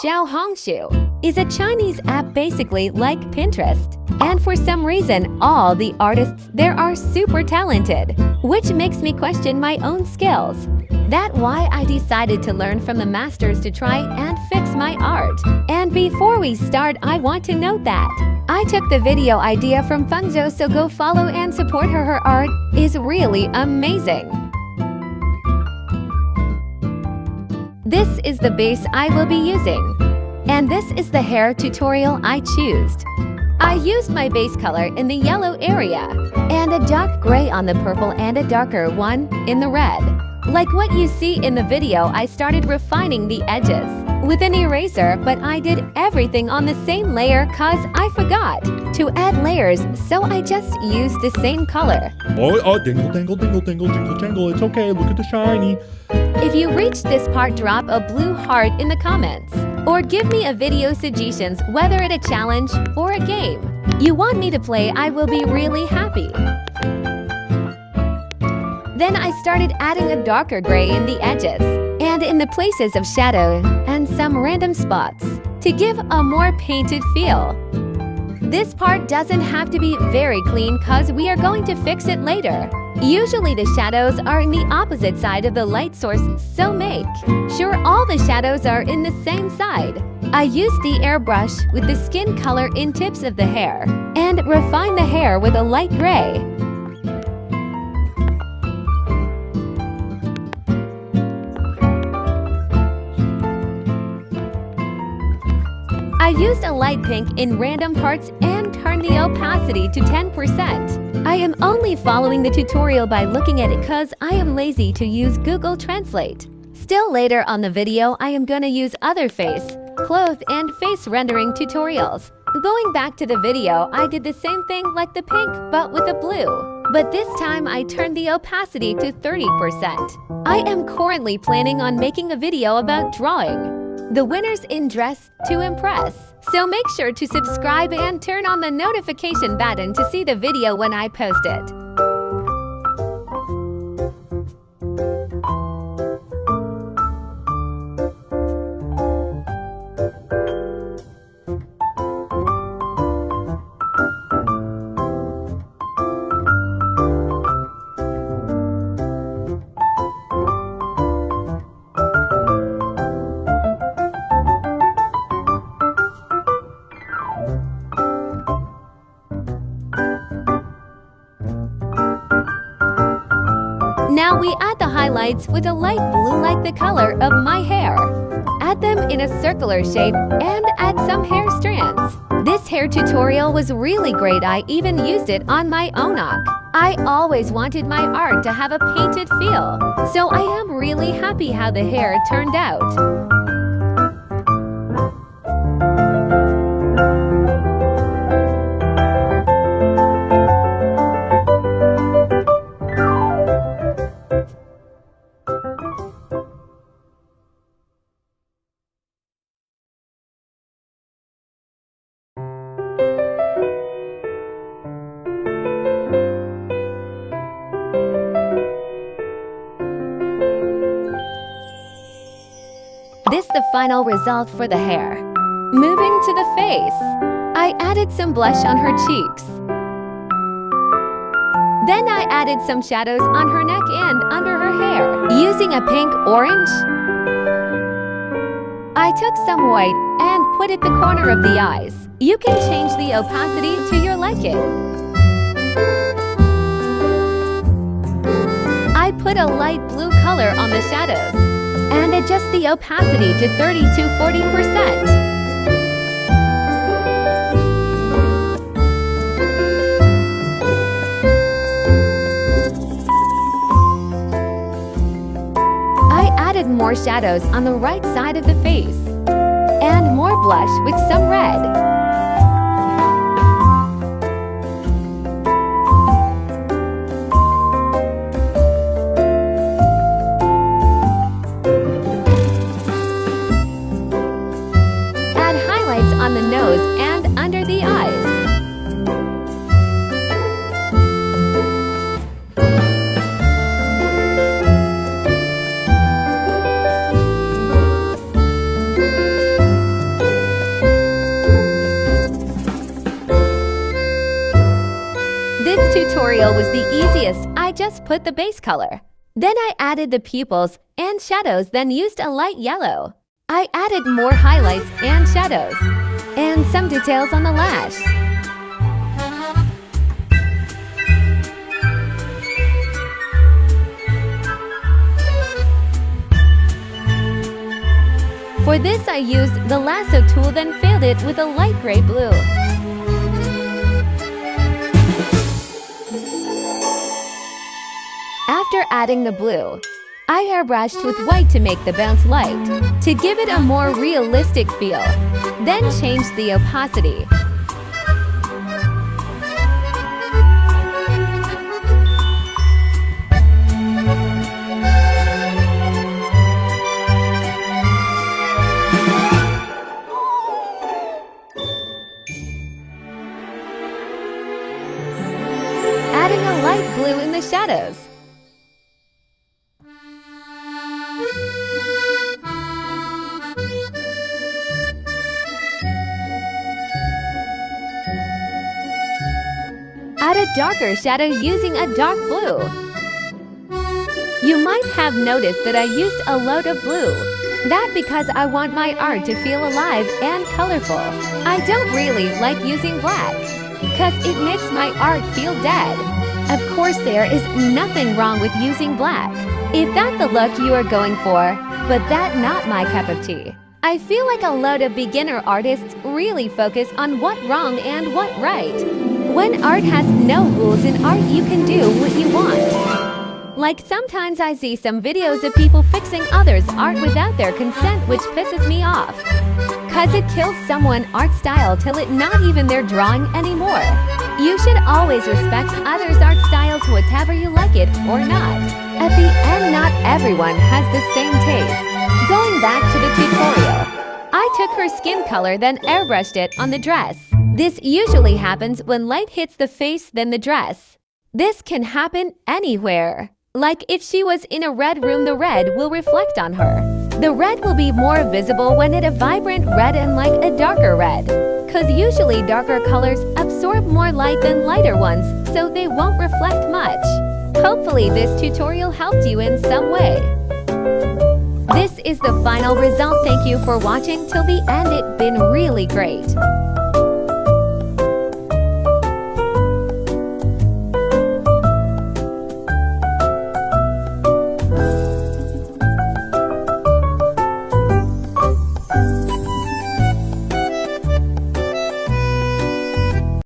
xiaohongshu is a Chinese app basically like Pinterest. And for some reason, all the artists there are super talented, which makes me question my own skills. That's why I decided to learn from the masters to try and fix my art. And before we start, I want to note that I took the video idea from Fengzhou, so go follow and support her. Her art is really amazing. This is the base I will be using. And this is the hair tutorial I chose. I used my base color in the yellow area, and a dark gray on the purple and a darker one in the red. Like what you see in the video, I started refining the edges with an eraser, but I did everything on the same layer cause I forgot to add layers, so I just used the same color. Oh, dingle, dingle, dingle, dingle, jingle, jangle. It's okay, look at the shiny. If you reached this part, drop a blue heart in the comments. Or give me a video suggestions, whether it a challenge or a game you want me to play. I will be really happy. Then I started adding a darker gray in the edges and in the places of shadow and some random spots to give a more painted feel. This part doesn't have to be very clean cause we are going to fix it later. Usually the shadows are in the opposite side of the light source, so make sure all the shadows are in the same side. I used the airbrush with the skin color in tips of the hair and refine the hair with a light gray. I used a light pink in random parts and turned the opacity to 10%. I am only following the tutorial by looking at it cause I am lazy to use Google Translate. Still later on the video, I am gonna use other face, cloth and face rendering tutorials. Going back to the video, I did the same thing like the pink but with the blue. But this time I turned the opacity to 30%. I am currently planning on making a video about drawing the winners in Dress to Impress. So make sure to subscribe and turn on the notification button to see the video when I post it. Now we add the highlights with a light blue like the color of my hair. Add them in a circular shape and add some hair strands. This hair tutorial was really great. I even used it on my own. I always wanted my art to have a painted feel, so I am really happy how the hair turned out. This is the final result for the hair. Moving to the face, I added some blush on her cheeks. Then I added some shadows on her neck and under her hair. Using a pink orange, I took some white and put it the corner of the eyes. You can change the opacity to your liking. I put a light blue color on the shadows and adjust the opacity to 30 to 40%. I added more shadows on the right side of the face and more blush with some red. On the nose and under the eyes. tutorial was the easiest. I just put the base color. Then I added the pupils and shadows, then used a light yellow. I added more highlights and shadows, and some details on the lash. For this, I used the lasso tool, then filled it with a light gray blue. After adding the blue, I airbrushed with white to make the bounce light, to give it a more realistic feel. Then changed the opacity. Adding a light blue in the shadows. Add a darker shadow using a dark blue. You might have noticed that I used a lot of blue. That's because I want my art to feel alive and colorful. I don't really like using black, because it makes my art feel dead. Of course, there is nothing wrong with using black, if that's the look you are going for, but that's not my cup of tea. I feel like a lot of beginner artists really focus on what wrong and what right. When art has no rules in art, you can do what you want. Like sometimes I see some videos of people fixing others' art without their consent, which pisses me off. Cause it kills someone's art style till it's not even their drawing anymore. You should always respect others' art styles, whatever you like it or not. At the end, not everyone has the same taste. Going back to the tutorial, I took her skin color, then airbrushed it on the dress. This usually happens when light hits the face, then the dress. This can happen anywhere. Like if she was in a red room, the red will reflect on her. The red will be more visible when it's a vibrant red and like a darker red. Cause usually darker colors absorb more light than lighter ones, so they won't reflect much. Hopefully this tutorial helped you in some way. This is the final result. Thank you for watching till the end. It's been really great.